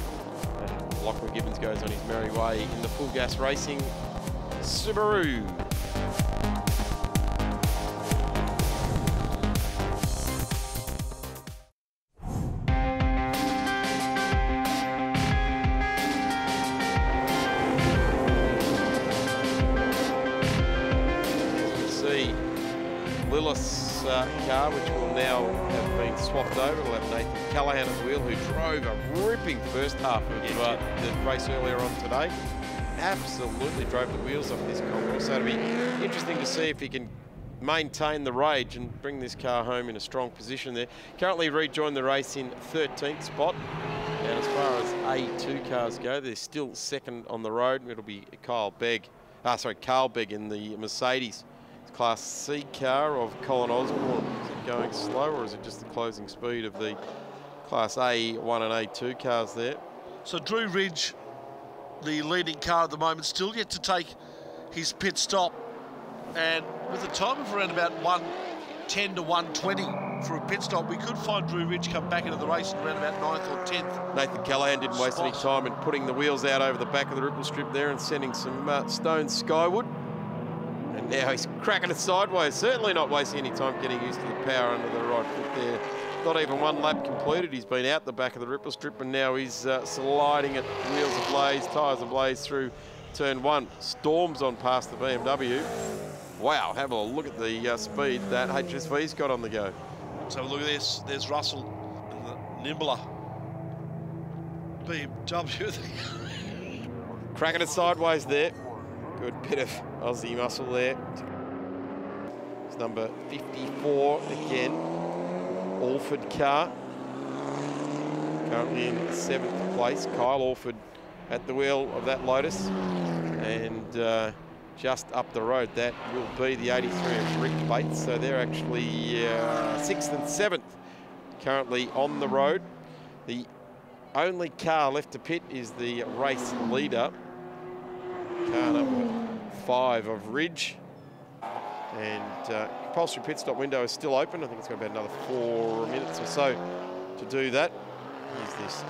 And Lachlan Gibbons goes on his merry way in the full gas racing Subaru. Car, which will now have been swapped over. It'll have Nathan Callahan at the wheel, who drove a ripping first half of the race earlier on today. Absolutely drove the wheels off this Commodore. So it'll be interesting to see if he can maintain the rage and bring this car home in a strong position there. Currently rejoined the race in 13th spot. And as far as A2 cars go, they're still 2nd on the road. It'll be Carl Begg in the Mercedes Class C car of Colin Osborne. Is it going slow, or is it just the closing speed of the Class A1 and A2 cars there? So Drew Ridge, the leading car at the moment, still yet to take his pit stop, and with a time of around about 1:10 to 1:20 for a pit stop, we could find Drew Ridge come back into the race at around about 9th or 10th. Nathan Callahan didn't waste any time in putting the wheels out over the back of the ripple strip there and sending some stones skyward. And now he's cracking it sideways, certainly not wasting any time getting used to the power under the right foot there. Not even one lap completed. He's been out the back of the ripple strip, and now he's sliding it, wheels ablaze, tyres ablaze through turn 1. Storms on past the BMW. Wow, have a look at the speed that HSV's got on the go. So look at this. There's Russell and the nimbler BMW. Cracking it sideways there. Good bit of Aussie muscle there. It's number 54 again. Alford car. Currently in 7th place. Kyle Alford at the wheel of that Lotus. And just up the road, that will be the 83 of Rick Bates. So they're actually 6th and 7th currently on the road. The only car left to pit is the race leader. Car number 5 of Ridge. And compulsory pit stop window is still open. I think it's got about another 4 minutes or so to do that. Here's this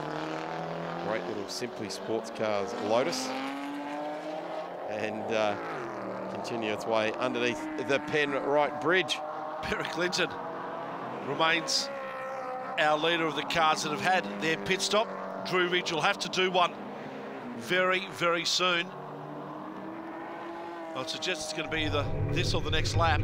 great little Simply Sports Cars Lotus. And continue its way underneath the Penrite Bridge. Barry Clinton remains our leader of the cars that have had their pit stop. Drew Ridge will have to do one very, very soon. I'd suggest it's going to be either this or the next lap.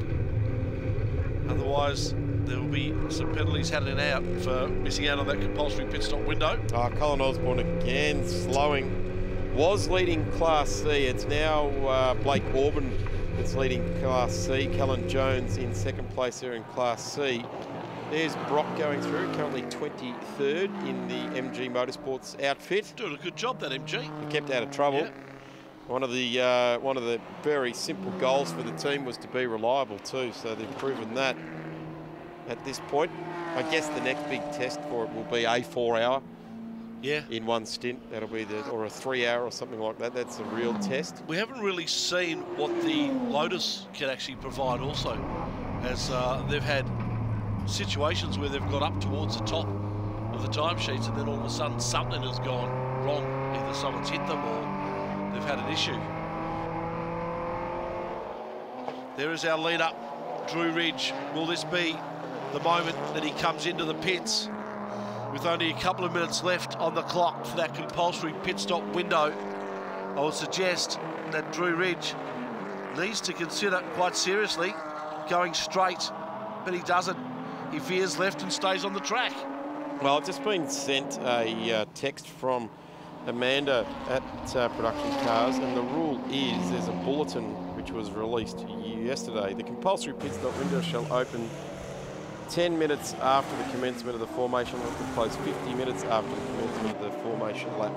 Otherwise, there will be some penalties handed out for missing out on that compulsory pit stop window. Colin Osborne again slowing was leading Class C. It's now Blake Orban that's leading Class C. Callan Jones in second place there in Class C. There's Brock going through, currently 23rd in the MG Motorsports outfit. Doing a good job, that MG. He kept out of trouble. Yeah. One of the very simple goals for the team was to be reliable too, so they've proven that at this point. I guess the next big test for it will be a 4-hour. Yeah. In one stint, that'll be or a 3-hour or something like that. That's a real test. We haven't really seen what the Lotus can actually provide also, as they've had situations where they've got up towards the top of the timesheets and then all of a sudden something has gone wrong. Either someone's hit them or they've had an issue. There is our leader, Drew Ridge. Will this be the moment that he comes into the pits? With only a couple of minutes left on the clock for that compulsory pit stop window, I would suggest that Drew Ridge needs to consider quite seriously going straight, but he doesn't. He veers left and stays on the track. Well, I've just been sent a text from Amanda at Production Cars, and the rule is there's a bulletin which was released yesterday. The compulsory pit stop window shall open 10 minutes after the commencement of the formation lap and close 50 minutes after the commencement of the formation lap.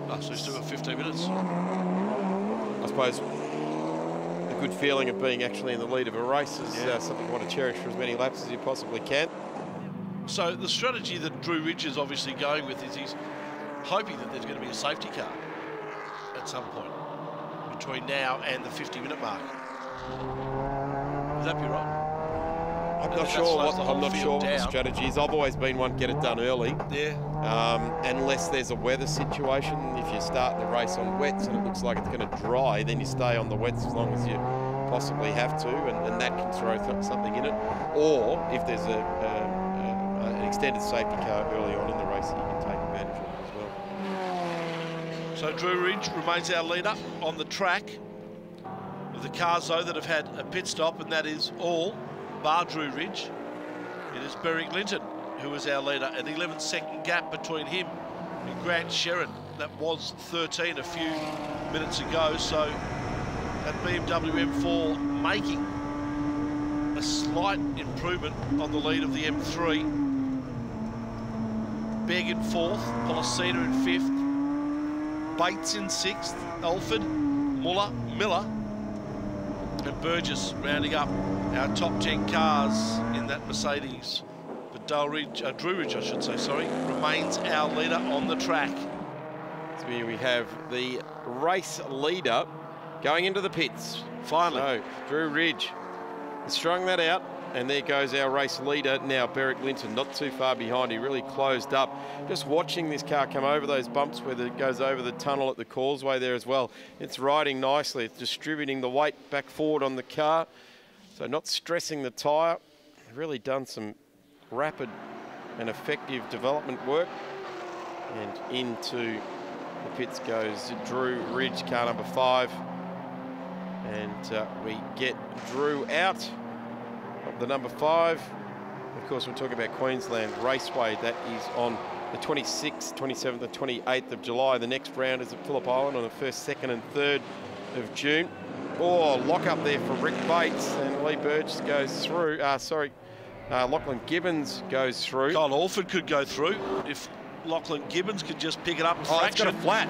Oh, so he's still got 15 minutes. I suppose the good feeling of being actually in the lead of a race is something you want to cherish for as many laps as you possibly can. So the strategy that Drew Ridge is obviously going with is he's hoping that there's going to be a safety car at some point between now and the 50-minute mark. Would that be right? I'm not sure what the strategy is. I've always been one, get it done early. Yeah. Unless there's a weather situation. If you start the race on wets and it looks like it's going to dry, then you stay on the wets as long as you possibly have to, and that can throw something in it. Or if there's an extended safety car early on in the race that you can take advantage of as well. So Drew Ridge remains our leader on the track of the cars, though, that have had a pit stop, and that is all bar Drew Ridge. It is Beric Linton who is our leader, an 11-second gap between him and Grant Sherrin. That was 13 a few minutes ago, so that BMW M4 making a slight improvement on the lead of the M3. Begg in fourth, Policina in fifth, Bates in sixth, Alford, Muller, Miller, and Burgess rounding up our top 10 cars in that Mercedes. But Drew Ridge, I should say, sorry, remains our leader on the track. So here we have the race leader going into the pits. Finally. So Drew Ridge has strung that out, and there goes our race leader now, Beric Linton, not too far behind. He really closed up. Just watching this car come over those bumps where it goes over the tunnel at the causeway there as well. It's riding nicely. It's distributing the weight back forward on the car. So not stressing the tyre. Really done some rapid and effective development work. And into the pits goes Drew Ridge, car number 5. And we get Drew out of the number 5. Of course, we're talking about Queensland Raceway. That is on the 26th, 27th and 28th of July. The next round is at Phillip Island on the 1st, 2nd and 3rd of June. Oh, lock up there for Rick Bates, and Lee Burgess goes through. Lachlan Gibbons goes through. Kyle Alford could go through if Lachlan Gibbons could just pick it up and fraction. It's got a flat.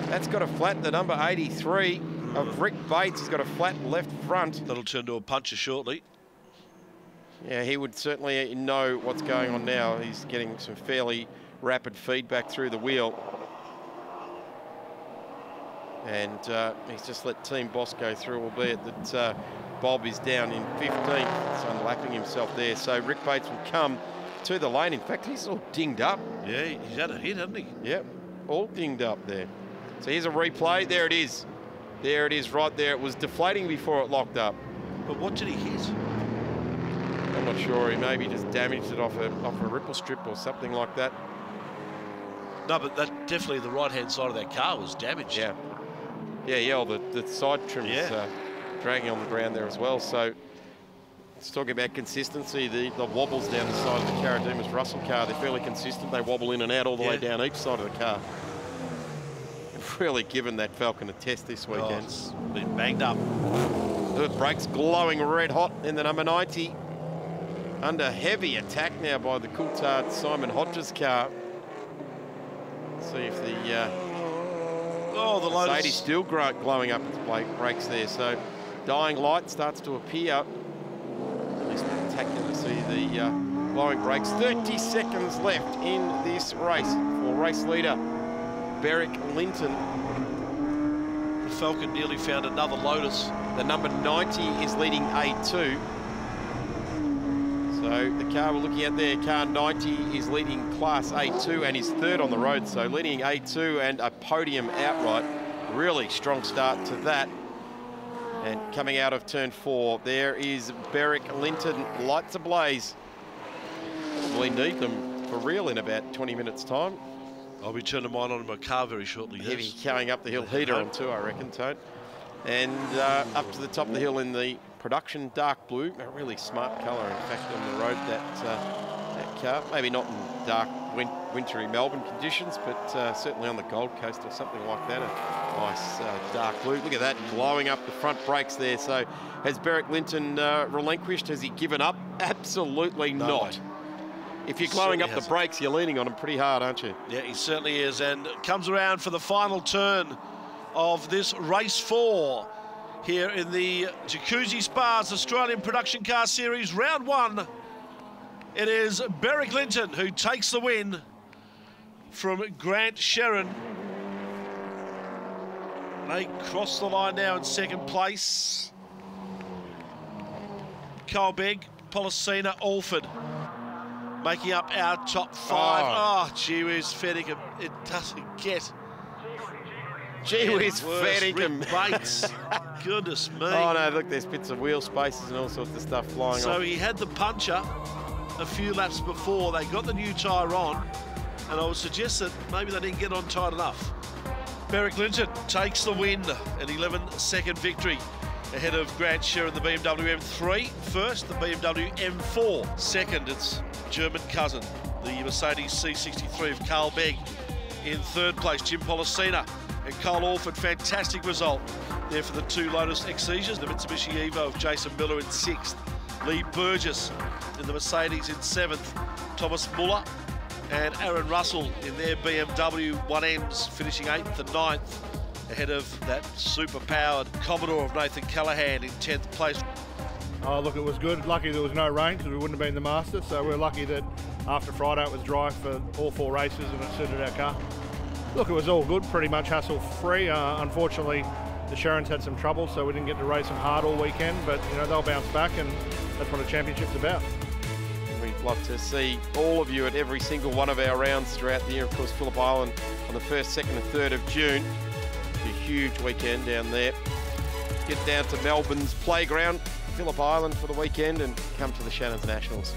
That's got a flat. The number 83 of Rick Bates has got a flat left front. That'll turn to a puncher shortly. Yeah, he would certainly know what's going on now. He's getting some fairly rapid feedback through the wheel. And he's just let Team Boss go through, albeit that Bob is down in 15th, so unlapping himself there. So Rick Bates will come to the lane. In fact, he's all dinged up. Yeah, he's had a hit, hasn't he? Yep, all dinged up there. So here's a replay. There it is. There it is right there. It was deflating before it locked up. But what did he hit? I'm not sure. He maybe just damaged it off a ripple strip or something like that. No, but that definitely the right-hand side of that car was damaged. Yeah. Yeah, well, the side trim is dragging on the ground there as well. So let's talk about consistency. The wobbles down the side of the Caradumas Russell car, they're fairly consistent. They wobble in and out all the way down each side of the car. And really given that Falcon a test this weekend. It's been banged up. The brakes glowing red hot in the number 90. Under heavy attack now by the Coulthard Simon Hodges car. See if the the Lotus Mercedes still glowing up its brakes there. So dying light starts to appear. Really spectacular to see the glowing brakes. 30 seconds left in this race for race leader Berwick Linton. The Falcon nearly found another Lotus. The number 90 is leading A2. So the car we're looking at there, car 90, is leading Class A2 and is third on the road. So leading A2 and a podium outright. Really strong start to that. And coming out of turn 4, there is Berwick Linton, lights ablaze. Probably need them for real in about 20 minutes' time. I'll be turning mine on in my car very shortly. Heavy Yes. carrying up the hill, heater on too, I reckon, Toad. And up to the top of the hill in the production dark blue, a really smart colour, in fact, on the road, that car. Maybe not in dark, wintry Melbourne conditions, but certainly on the Gold Coast or something like that. A nice dark blue. Look at that, glowing up the front brakes there. So has Berwick Linton relinquished? Has he given up? Absolutely not. If you're glowing up the brakes, you're leaning on them pretty hard, aren't you? Yeah, he certainly is, and comes around for the final turn of this race 4 here in the Jacuzzi Spas Australian Production Car Series round 1. It is Berwick Linton who takes the win from Grant Sherrin. They cross the line now in second place. Colbeg, Policina, Alford making up our top 5. Oh, gee whiz, Fenningham, it doesn't get. Gee whiz, Fenningham. Bates, goodness me. Oh no, look, there's bits of wheel spaces and all sorts of stuff flying off. So he had the puncher a few laps before. They got the new tyre on, and I would suggest that maybe they didn't get on tight enough. Berwick Linton takes the win, an 11-second victory ahead of Grant Sherrin, the BMW M3. First, the BMW M4. Second, its German cousin, the Mercedes C63 of Carl Begg. In third place, Jim Policina and Cole Alford. Fantastic result there for the 2 Lotus Exesias. The Mitsubishi Evo of Jason Miller in 6th. Lee Burgess in the Mercedes in 7th. Thomas Muller and Aaron Russell in their BMW 1Ms, finishing 8th and 9th, ahead of that super-powered Commodore of Nathan Callahan in 10th place. Oh, look, it was good. Lucky there was no rain because we wouldn't have been the master. So we're lucky that after Friday it was dry for all 4 races and it suited our car. Look, it was all good, pretty much hassle-free. Unfortunately, the Sherrins had some trouble, so we didn't get to race them hard all weekend. But, you know, they'll bounce back, and that's what a championship's about. We'd love to see all of you at every single one of our rounds throughout the year. Of course, Phillip Island on the 1st, 2nd and 3rd of June. A huge weekend down there. Get down to Melbourne's playground, Phillip Island for the weekend, and come to the Shannons Nationals.